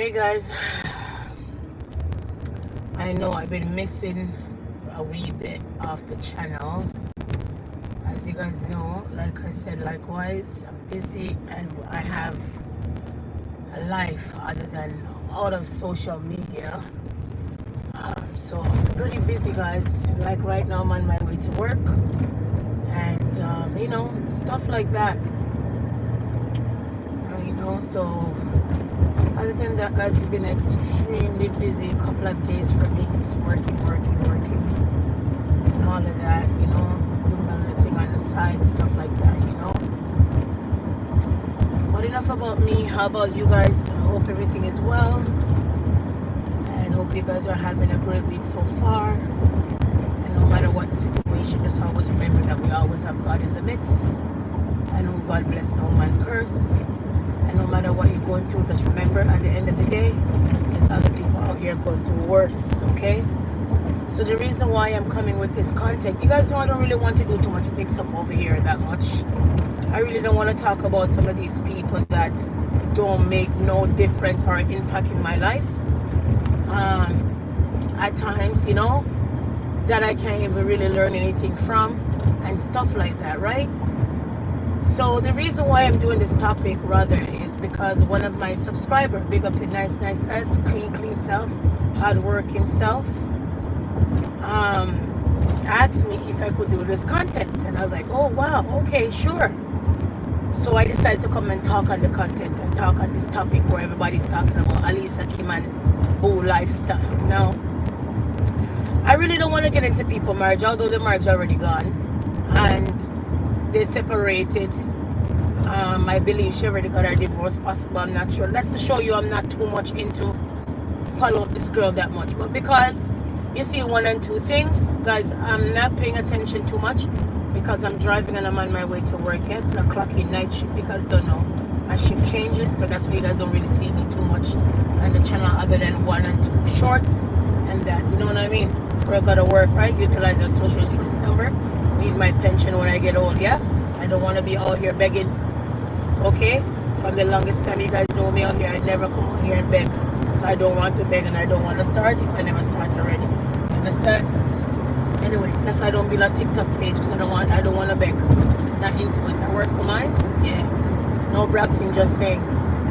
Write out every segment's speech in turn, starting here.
Hey guys, I know I've been missing a wee bit off the channel. As you guys know, like I said, likewise, I'm busy and I have a life other than out of social media. So I'm pretty busy, guys. Like right now, I'm on my way to work and stuff like that. So other than that, guys, it's been extremely busy a couple of days for me. Just working, and all of that, doing my little thing on the side, stuff like that. But enough about me. How about you guys? Hope everything is well. And hope you guys are having a great week so far. And no matter what the situation, just always remember that we always have God in the midst. And who God bless, no man curse. And no matter what you're going through, just remember at the end of the day, there's other people out here going through worse, okay? So the reason why I'm coming with this content, you guys know I don't really want to do too much mix-up over here that much. I really don't want to talk about some of these people that don't make no difference or impact in my life. At times, that I can't even really learn anything from and stuff like that, right? So the reason why I'm doing this topic rather is because one of my subscribers, big up your nice self, clean self, hardworking self, asked me if I could do this content. And I was like, oh wow, okay, sure. So I decided to come and talk on the content and talk on this topic where everybody's talking about Alicia Kim Boo lifestyle. Now, I really don't want to get into people marriage, although the marriage already gone. And they separated. I believe she already got her divorce possible. I'm not sure. Let's just show you I'm not too much into follow up this girl that much. But because you see one and two things, guys, I'm not paying attention too much because I'm driving and I'm on my way to work. Yeah, I'm gonna clock in night shift. You guys don't know. My shift changes, so that's why you guys don't really see me too much on the channel other than one and two shorts and that. You know what I mean? Where I gotta work, right? Utilize your social insurance number. Need my pension when I get old, yeah? I don't want to be out here begging, okay? From the longest time you guys know me out here, I never come out here and beg. So I don't want to beg and I don't want to start if I never start already. You understand? Anyways, that's why I don't build a TikTok page because I don't want to beg. Not into it. I work for mine, yeah. No bragging, just saying.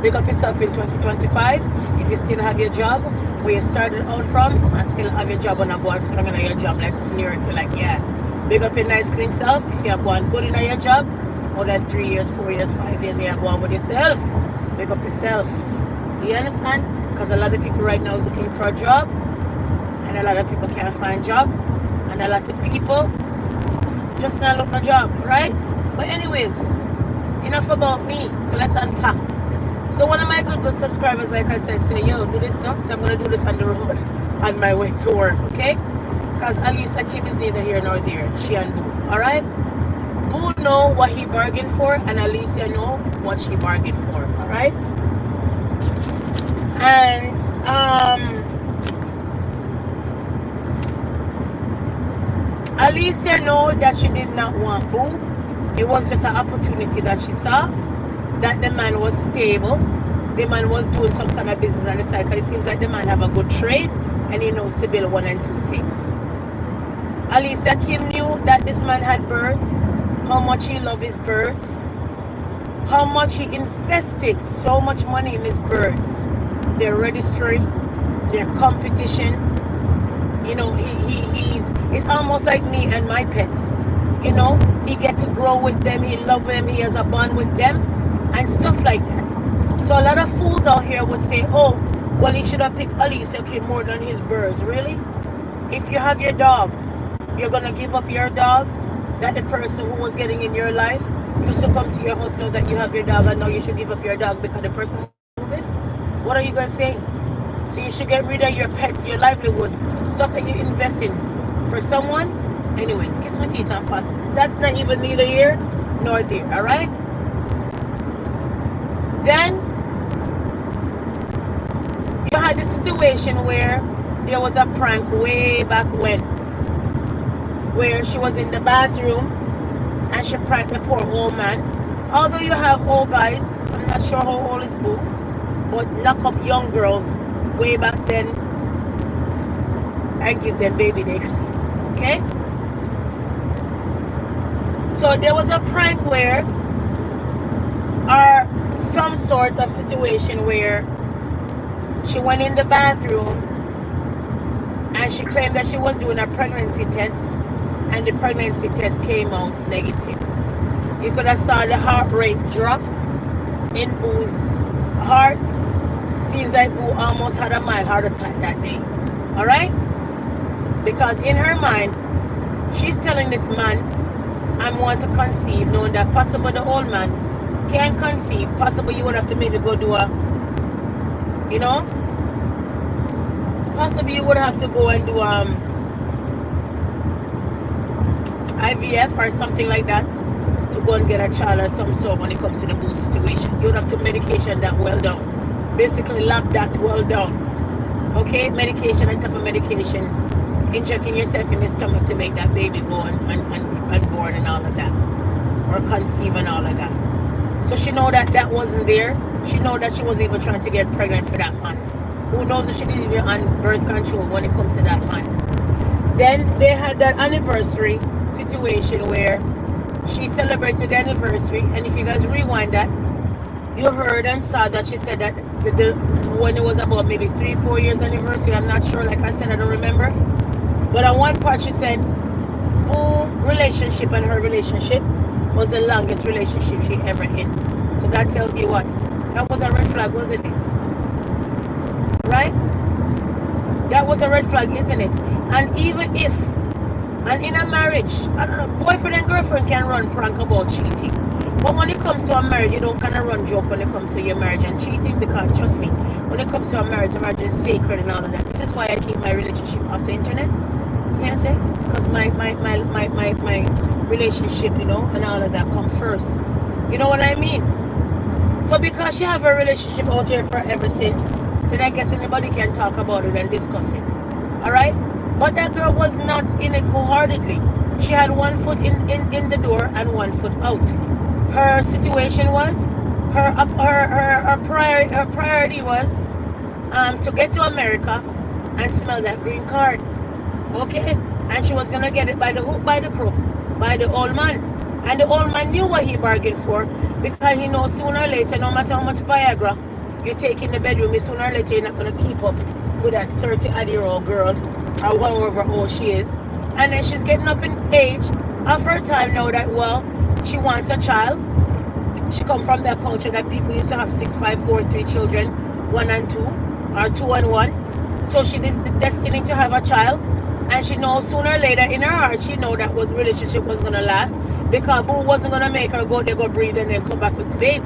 Pick up yourself in 2025. If you still have your job where you started out from and still have your job and not go out strong in your job like seniority, like yeah. Big up your nice clean self. If you are going good in your job, more than 3 years, 4 years, 5 years, you are going with yourself. Big up yourself. You understand? Because a lot of people right now is looking for a job, and a lot of people can't find job, and a lot of people just not look for a job, right? But anyways, enough about me. So let's unpack. So one of my good subscribers, like I said, say, yo, do this now. So I'm gonna do this on the road on my way to work, okay? Because Alicia Kim is neither here nor there. She and Boo. Alright? Boo know what he bargained for and Alicia know what she bargained for. Alright? And Alicia know that she did not want Boo. It was just an opportunity that she saw. That the man was stable. The man was doing some kind of business on the side. Because it seems like the man have a good trade. And he knows to build one and two things. Alicia Kim knew that this man had birds, how much he loved his birds, how much he invested so much money in his birds, their registry, their competition. It's almost like me and my pets. He get to grow with them, he love them, he has a bond with them, and stuff like that. So a lot of fools out here would say, oh, well, he should have picked Alicia Kim more than his birds. Really? If you have your dog, you're gonna give up your dog that the person who was getting in your life used to come to your house, know that you have your dog, and now you should give up your dog because the person moving? What are you guys saying? So you should get rid of your pets, your livelihood, stuff that you invest in for someone. Anyways, kiss my teeth and pass. That's not even neither here nor there. All right. Then you had the situation where there was a prank way back when, where she was in the bathroom and she pranked the poor old man. Although you have old guys, I'm not sure how old is Boo, but knock up young girls way back then and give them baby they clean. Okay? So there was a prank where, or some sort of situation where she went in the bathroom and she claimed that she was doing a pregnancy test, and the pregnancy test came out negative. You could have saw the heart rate drop in Boo's heart. Seems like Boo almost had a mild heart attack that day. Alright? Because in her mind, she's telling this man, I want to conceive, knowing that possible the old man can conceive. Possible you would have to maybe go do a, you know, possibly you would have to go and do IVF or something like that to go and get a child or some sort when it comes to the Boo situation. You would have to medication that well done. Basically lab that well done. Okay? Medication on top of medication. Injecting yourself in the stomach to make that baby go and born and all of that. Or conceive and all of that. So she know that that wasn't there. She know that she wasn't even trying to get pregnant for that man. Who knows if she didn't even on birth control when it comes to that man. Then they had that anniversary situation where she celebrated the anniversary, and if you guys rewind that, you heard and saw that she said that when it was about maybe 3-4 years anniversary, I'm not sure, like I said, I don't remember. But on one part she said Boo relationship and her relationship was the longest relationship she ever in. So that tells you what? That was a red flag, wasn't it? Right? That was a red flag, isn't it? And even if, and in a marriage, I don't know, boyfriend and girlfriend can run prank about cheating. But when it comes to a marriage, you don't kind of run joke when it comes to your marriage and cheating, because trust me, when it comes to a marriage is sacred and all of that. This is why I keep my relationship off the internet. See what I say? Because my relationship, you know, and all of that come first. You know what I mean? So because she have a relationship out here for ever since, then I guess anybody can talk about it and discuss it. Alright? But that girl was not in it wholeheartedly. She had one foot in the door and one foot out. Her situation was, her priority was to get to America and smell that green card. Okay? And she was gonna get it by the hook, by the crook, by the old man. And the old man knew what he bargained for, because he knows sooner or later, no matter how much Viagra you take in the bedroom, sooner or later you're not gonna keep up with that 30-odd-year-old girl, or whatever old she is. And then she's getting up in age of her time now that, well, she wants a child. She come from that culture that people used to have 6, 5, 4, 3 children, 1 and 2, or 2 and 1. So she is destined to have a child. And she knows sooner or later in her heart, she know that relationship was going to last, because Boo wasn't going to make her go there, go breathe, and then come back with the baby.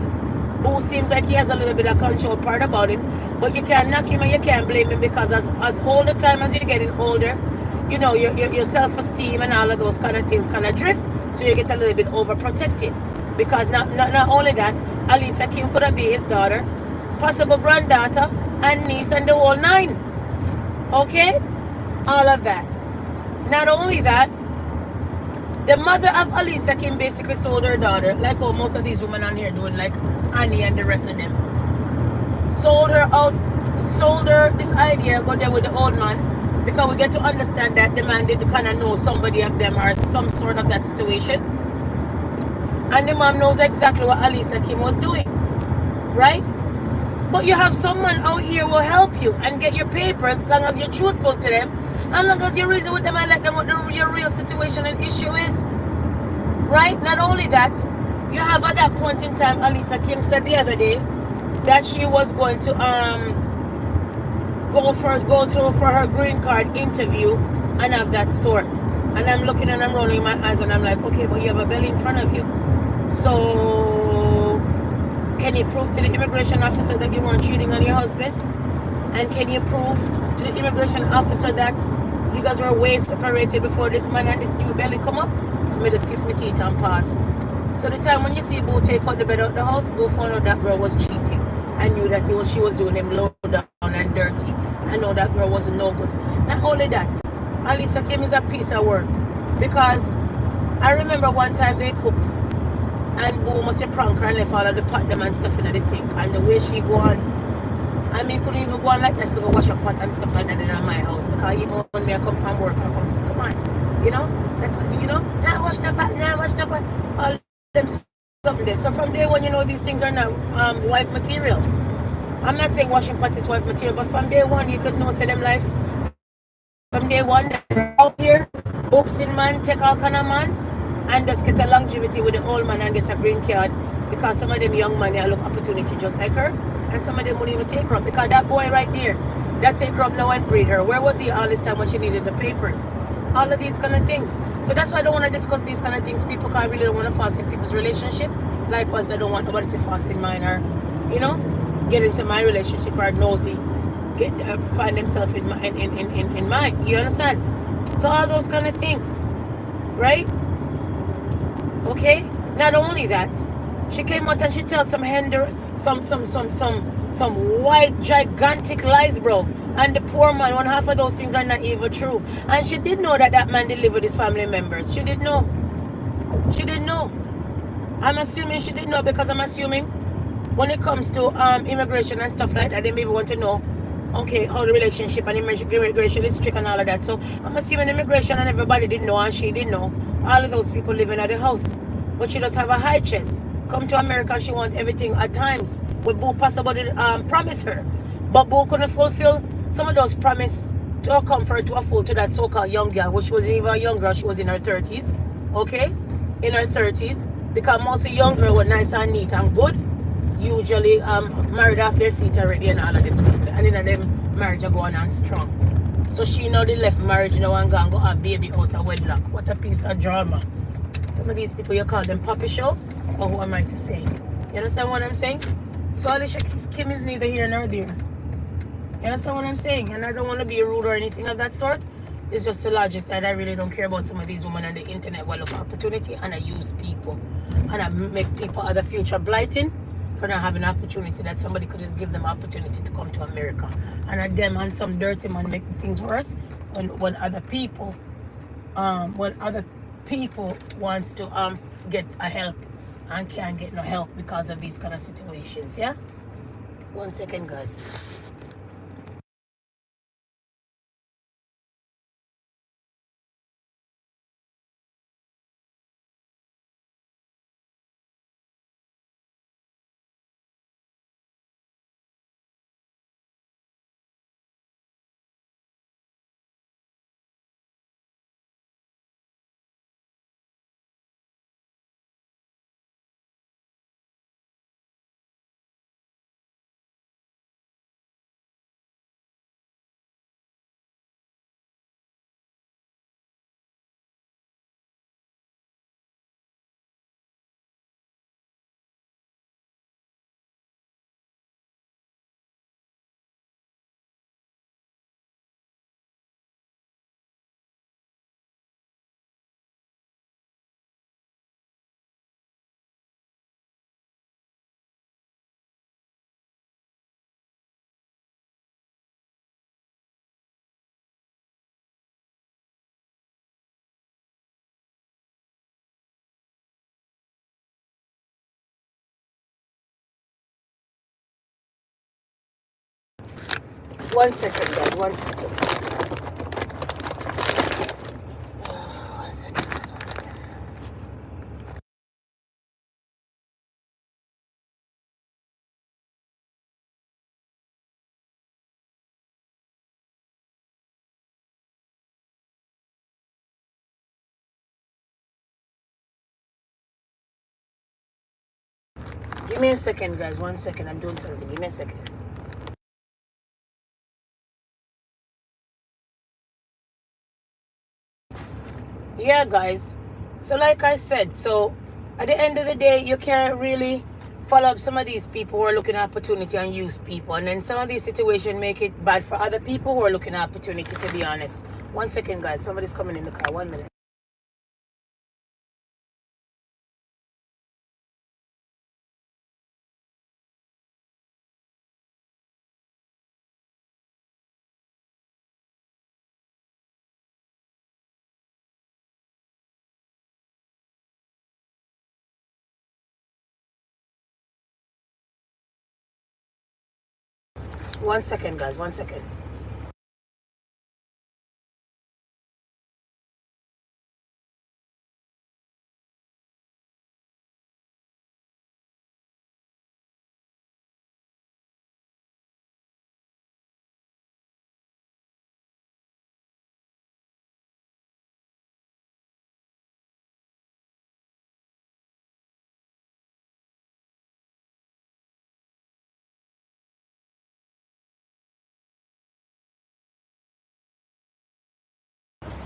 Boo seems like he has a little bit of control part about him, but you can't knock him and you can't blame him, because as all the time as you're getting older, you know, your self-esteem and all of those kind of things kind of drift, so you get a little bit overprotected. Because not only that, Alicia Kim could have been his daughter, possible granddaughter, and niece, and the whole 9. Okay? All of that. Not only that, the mother of Alicia Kim basically sold her daughter, like how most of these women on here doing, like Annie and the rest of them. Sold her out, sold her this idea, go there with the old man, because we get to understand that the man did kind of know somebody of them or some sort of that situation. And the mom knows exactly what Alicia Kim was doing. Right? But you have someone out here will help you and get your papers, as long as you're truthful to them, as long as you reason with them and let them what your real situation and issue is. Right? Not only that, you have at that point in time, Alicia Kim said the other day that she was going to go through for her green card interview and have that sort. And I'm looking and I'm rolling my eyes and I'm like, okay, but you have a belly in front of you. So can you prove to the immigration officer that you weren't cheating on your husband? And can you prove to the immigration officer that you guys were way separated before this man and this new belly come up? So me just kiss my teeth and pass. So the time when you see Boo take out the bed out the house, Boo found out that girl was cheating. I knew that she was doing him low down and dirty. I know that girl wasn't no good. Not only that, Alicia Kim is a piece of work. Because I remember one time they cook and Boo must have prank her and left all of the pot them and stuff in the sink. And the way she go on And me couldn't even go on like that to go wash up pot and stuff like that in my house. Because even when me I come from work, I come on. That's, now wash the pot, now wash the pot. All them something there. So from day one, these things are not wife material. I'm not saying washing pot is wife material, but from day one, you could know, say them life. From day one, they're out here, boopsing man, take all kind of man, and just get a longevity with the old man and get a green card. Because some of them young man, they look opportunity just like her, and some of them wouldn't even take her up. Because that boy right there, that take her up now and breed her. Where was he all this time when she needed the papers? All of these kind of things. So that's why I don't want to discuss these kind of things. People can't really don't want to force in people's relationship. Likewise, I don't want nobody to force in mine or, get into my relationship or nosy, find themselves in mine. You understand? So all those kind of things, right? Okay. Not only that, she came out and she tells some white gigantic lies, bro. And the poor man, one half of those things are not even true. And she did know that man delivered his family members. She did know. She didn't know. I'm assuming she didn't know because I'm assuming when it comes to immigration and stuff like that, they maybe want to know, okay, how the relationship and immigration is strict and all of that. So I'm assuming immigration and everybody didn't know and she didn't know. All of those people living at the house. But she does have a high chest. Come to America, she want everything at times. What Boo possibly promise her. But Boo couldn't fulfill some of those promise to comfort to a full to that so-called young girl, which wasn't even a young girl, she was in her 30s. Okay? In her 30s. Because most of the young girls were nice and neat and good. Usually married off their feet already and all of them stuff. And in them marriage are going on strong. So she now they left marriage now and go have baby out of wedlock. What a piece of drama. Some of these people you call them puppy show, or who am I to say? You understand what I'm saying? So Alicia Kim is neither here nor there. You understand what I'm saying? And I don't want to be rude or anything of that sort. It's just the logic that I really don't care about some of these women on the internet who look for opportunity and I use people. And I make people other future blighting for not having an opportunity that somebody could give them opportunity to come to America. And at them and some dirty man making things worse when other people wants to get a help and can't get no help because of these kind of situations. Yeah? 1 second, guys. One second, guys. 1 second. 1 second, guys. 1 second. Give me a second, guys. 1 second. I'm doing something. Give me a second. Yeah, guys. So like I said, so at the end of the day, you can't really follow up some of these people who are looking at opportunity and use people. And then some of these situations make it bad for other people who are looking at opportunity, to be honest. 1 second, guys. Somebody's coming in the car. 1 minute. 1 second, guys. 1 second.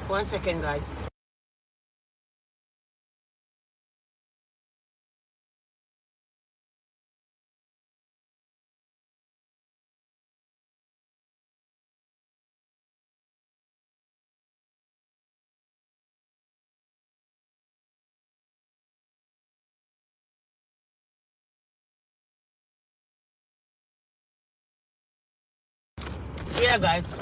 One second, guys. Yeah, guys.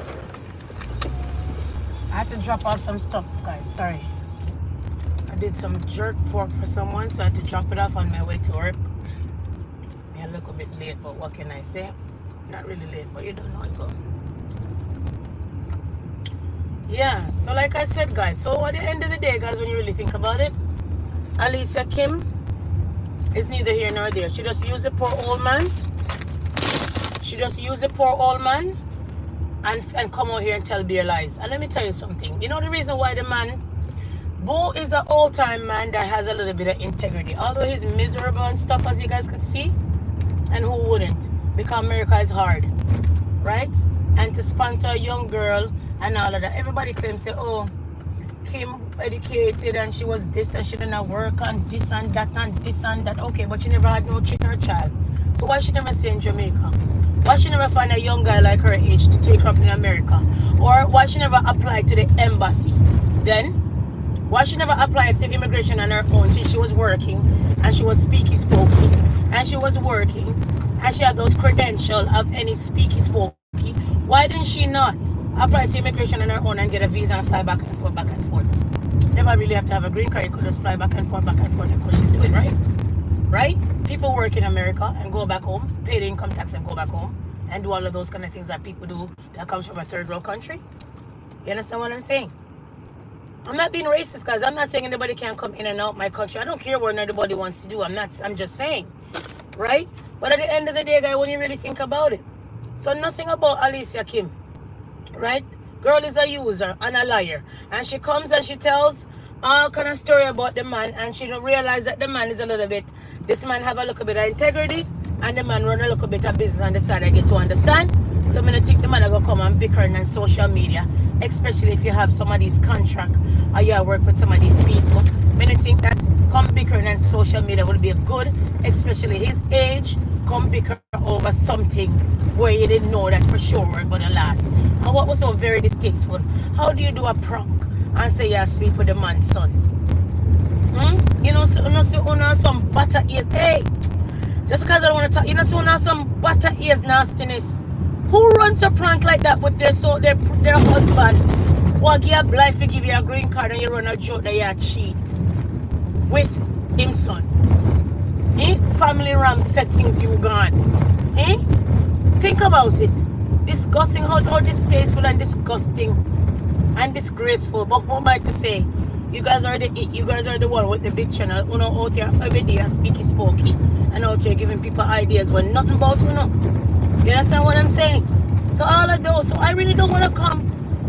I had to drop off some stuff, guys. Sorry. I did some jerk pork for someone, so I had to drop it off on my way to work. Me a little bit late, but what can I say? Not really late, but you don't know it go. Yeah, so like I said, guys, so at the end of the day, guys, when you really think about it, Alicia Kim is neither here nor there. She just used a poor old man. She just used a poor old man and come out here and tell bare lies. And let me tell you something. You know the reason why the man, Boo is an old-time man that has a little bit of integrity. Although he's miserable and stuff, as you guys can see. And who wouldn't? Because America is hard. Right? And to sponsor a young girl and all of that. Everybody claims, say, oh, Kim educated and she was this and she didn't work on this and that and this and that. Okay, but she never had no children or child. So why she never stay in Jamaica? Why she never find a young guy like her age to take her up in America? Or why she never applied to the embassy? Then, why she never applied for immigration on her own since she was working and she was speaky-spokey and she was working and she had those credentials of any speaky-spokey? Why didn't she not apply to immigration on her own and get a visa and fly back and forth, back and forth? Never really have to have a green card. You could just fly back and forth, because she's doing right. Right? People work in America and go back home, pay the income tax and go back home and do all of those kind of things that people do that comes from a third world country. You understand what I'm saying? I'm not being racist, guys. I'm not saying anybody can't come in and out my country. I don't care what anybody wants to do. I'm just saying. Right? But at the end of the day, guys, when you really think about it, so nothing about Alicia Kim. Right? Girl is a user and a liar. And she comes and she tells all kind of story about the man, and she don't realize that the man is a little bit, this man have a little bit of integrity, and the man run a little bit of business on the side. I get to understand. So I think the man are going to come and bickering on social media, especially if you have some of these contracts or you work with some of these people. I think that come bickering on social media would be good, especially his age, come bicker over something where you didn't know that for sure we're going to last. And what was so very distasteful, how do you do a prank and say you're asleep with the man's son? You know, some butter ears. Hey, just because I don't want to talk, you know, some butter ears nastiness. Who runs a prank like that with their husband? What give you life to give you a green card and you run a joke that you cheat with him son? Family ram settings you gone. Think about it. Disgusting, how distasteful and disgusting and disgraceful. But who am I to say? You guys are the one with the big channel. You know, out here every day speaky spokey and out here giving people ideas when nothing about you know. You understand what I'm saying? So all of those. So I really don't want to come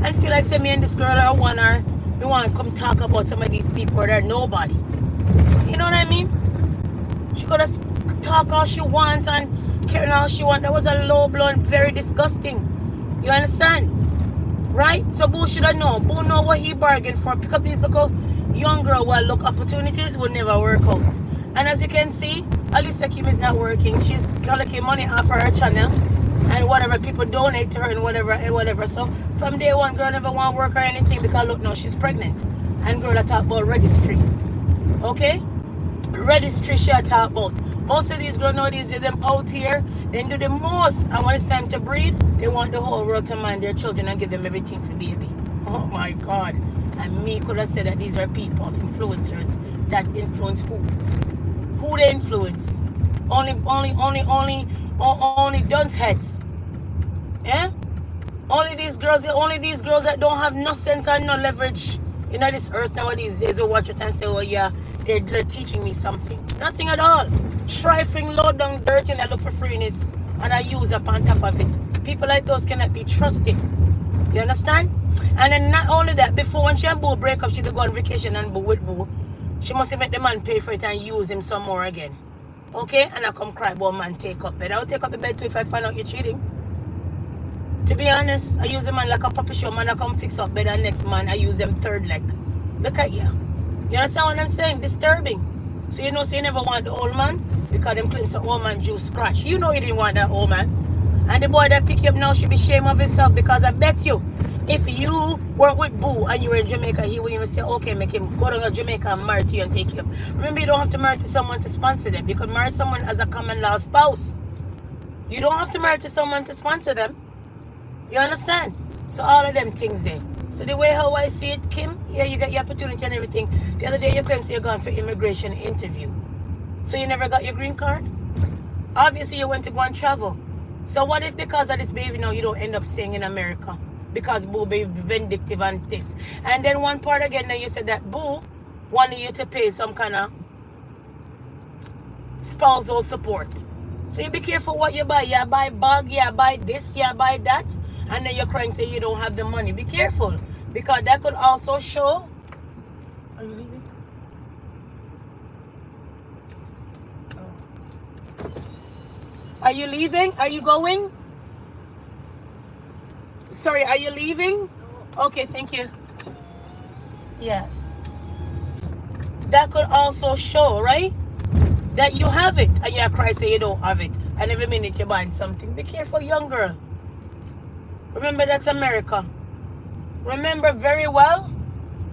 and feel like say me and this girl are one, or we want to come talk about some of these people that are nobody. You know what I mean? She could have talk all she want and carry all she want. That was a low blow and very disgusting. You understand? Right? So Boo should have known. Boo know what he bargained for. Pick up these little young girl while look opportunities will never work out. And as you can see, Alicia Kim is not working. She's collecting money off her channel and whatever people donate to her and whatever. So from day one, girl never want to work or anything because look now she's pregnant. And girl I talk about registry. Okay? Registry she talk about. Most of these girls nowadays, them out here, they do the most. And when it's time to breed, they want the whole world to mind their children and give them everything for baby. Oh my God. And me could have said that these are people, influencers, that influence who? Who they influence? Only dunce heads. Eh? Only these girls that don't have no sense and no leverage in this earth nowadays days will watch it and say, oh yeah, they're teaching me something. Nothing at all. Trifling, low down, dirty, and I look for freeness and I use up on top of it. People like those cannot be trusted. You understand? And then not only that, before when she and Boo break up, she go on vacation and Boo with Boo. She must have make the man pay for it and use him some more again. Okay? And I come cry about man take up bed. I'll take up the bed too if I find out you're cheating. To be honest, I use the man like a puppy show. Man, I come fix up bed and next man, I use them third leg. Look at you. You understand what I'm saying? Disturbing. So you know, so you never want the old man because them claims the old man juice scratch. You know you didn't want that old man. And the boy that pick you up now should be ashamed of himself because I bet you, if you were with Boo and you were in Jamaica, he wouldn't even say, okay, make him go down to Jamaica and marry you and take you up. Remember, you don't have to marry to someone to sponsor them. You could marry someone as a common law spouse. You don't have to marry to someone to sponsor them. You understand? So all of them things there. So the way how I see it, Kim, yeah, you got your opportunity and everything. The other day you claimed you're going for immigration interview. So you never got your green card? Obviously you went to go and travel. So what if because of this baby now you don't end up staying in America? Because Boo be vindictive and this. And then one part again now you said that Boo wanted you to pay some kind of spousal support. So you be careful what you buy. You buy bag, you buy this, you buy that. And then you're crying say you don't have the money. Be careful. Because that could also show. Are you leaving? Oh. Are you leaving? Are you going? Sorry, are you leaving? Okay, thank you. Yeah. That could also show, right? That you have it. And you cry say you don't have it. And every minute you're buying something. Be careful, young girl. Remember, that's America. Remember very well,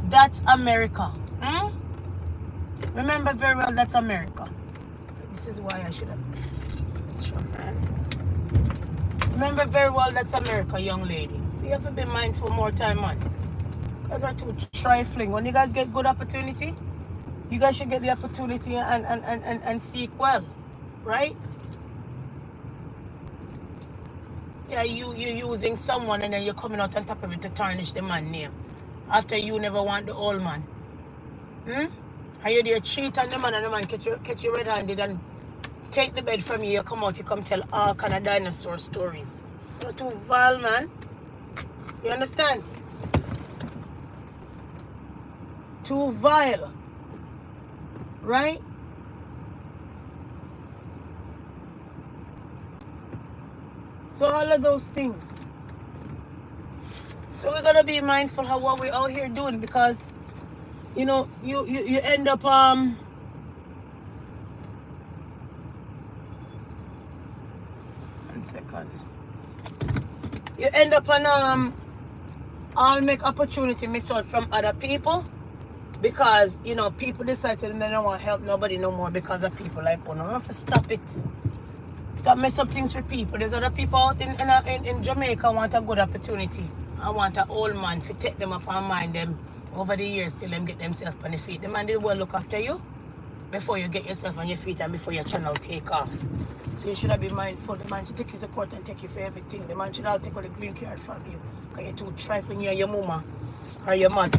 that's America. Remember very well, that's America. This is why I should have... Sure, man. Remember very well, that's America, young lady. So you have to be mindful more time, man. You guys are too trifling. When you guys get good opportunity, you guys should get the opportunity and seek well. Right? Yeah, you using someone and then you're coming out on top of it to tarnish the man's name. After you never want the old man. Are you there cheat on the man and the man catch you red-handed and take the bed from you, you come out, you come tell all kind of dinosaur stories. You're too vile, man. You understand? Too vile. Right? So all of those things. So we're gonna be mindful of what we're out here doing because you know you end up one second. You end up on all make opportunity miss out from other people because you know people decide that they don't want to help nobody no more because of people like oh no, have to stop it. Stop mess up things for people. There's other people out in Jamaica want a good opportunity. I want an old man to take them up and mind them over the years till them get themselves on their feet. The man did well look after you before you get yourself on your feet and before your channel take off. So you should have been mindful. The man should take you to court and take you for everything. The man should all take all the green card from you. Because you're too trifling, you're your mama or your mother.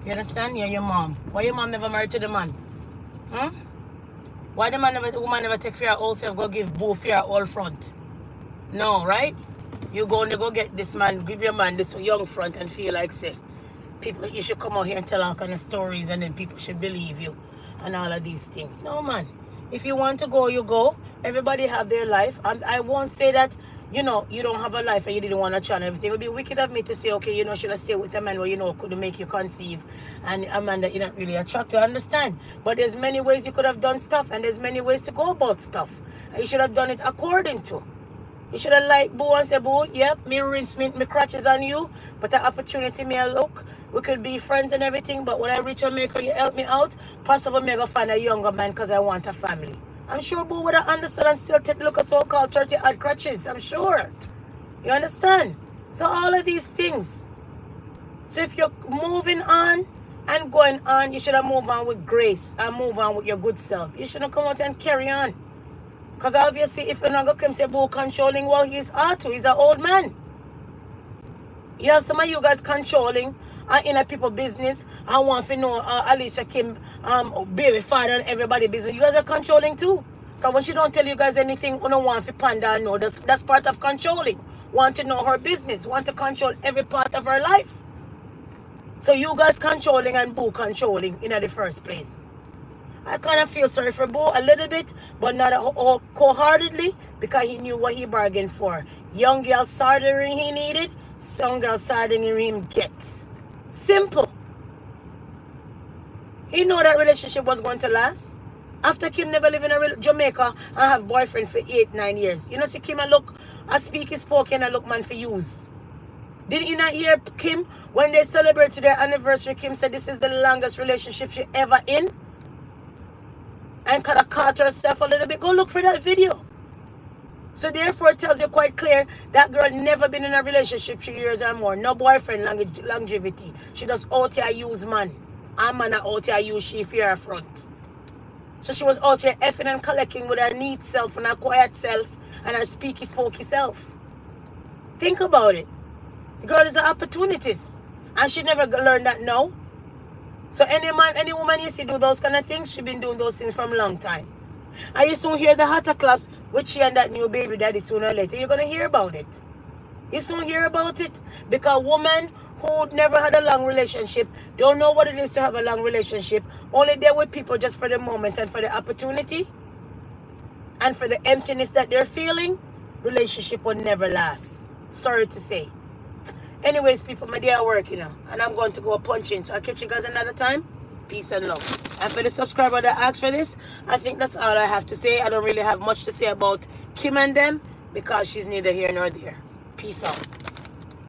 You understand? You're your mom. Why your mom never married to the man? Why the woman never take for your whole self, go give Boo for your whole front? No, right? You go and go get this man, give your man this young front and feel like say, people, you should come out here and tell all kind of stories and then people should believe you and all of these things. No, man. If you want to go, you go. Everybody have their life. And I won't say that, you know, you don't have a life and you didn't want to try and everything. It would be wicked of me to say, okay, you know, should I stay with a man where, you know, couldn't make you conceive and a man that you're not really attracted to. I understand. But there's many ways you could have done stuff and there's many ways to go about stuff. And you should have done it according to. You should have liked Boo and say, Boo, yep, me rinse me crutches on you, but the opportunity me a look. We could be friends and everything, but when I reach America, you help me out. Possibly me go find a younger man because I want a family. I'm sure Boo would have understood and still take a look at so-called 30 odd crutches. I'm sure. You understand? So all of these things. So if you're moving on and going on, you should have moved on with grace and move on with your good self. You shouldn't come out and carry on. Because obviously, if you're not going to come say Boo controlling, well, he's hard to. He's an old man. You have some of you guys controlling in a people business. I want to know Alicia Kim, baby father and everybody business. You guys are controlling too. Because when she don't tell you guys anything, you don't want to ponder and know. That's part of controlling. Want to know her business. Want to control every part of her life. So you guys controlling and Boo controlling in the first place. I kind of feel sorry for Boo a little bit, but not wholeheartedly, because he knew what he bargained for. Young girl soldering he needed, some girl soldering him gets. Simple. He knew that relationship was going to last. After Kim never live in Jamaica and have boyfriend for 8-9 years. You know, see Kim and look, I speak his spoken and look man for use. Did you not hear Kim when they celebrated their anniversary? Kim said this is the longest relationship she ever in. And kind of caught herself a little bit. Go look for that video. So therefore it tells you quite clear that girl never been in a relationship 3 years or more. No boyfriend longevity. She does out here use man. And man out here use she for her front. So she was out here effing and collecting with her neat self and her quiet self and her speaky spokey self. Think about it. The girl is an opportunist. And she never learned that now. So any man, any woman you see do those kind of things, she been doing those things from a long time. And you soon hear the hotter claps with she and that new baby daddy sooner or later. You're going to hear about it. You soon hear about it. Because women who never had a long relationship don't know what it is to have a long relationship. Only there with people just for the moment and for the opportunity. And for the emptiness that they're feeling, relationship will never last. Sorry to say. Anyways, people, my day at work, you know, and I'm going to go punching. So I'll catch you guys another time. Peace and love. And for the subscriber that asked for this, I think that's all I have to say. I don't really have much to say about Kim and them because she's neither here nor there. Peace out.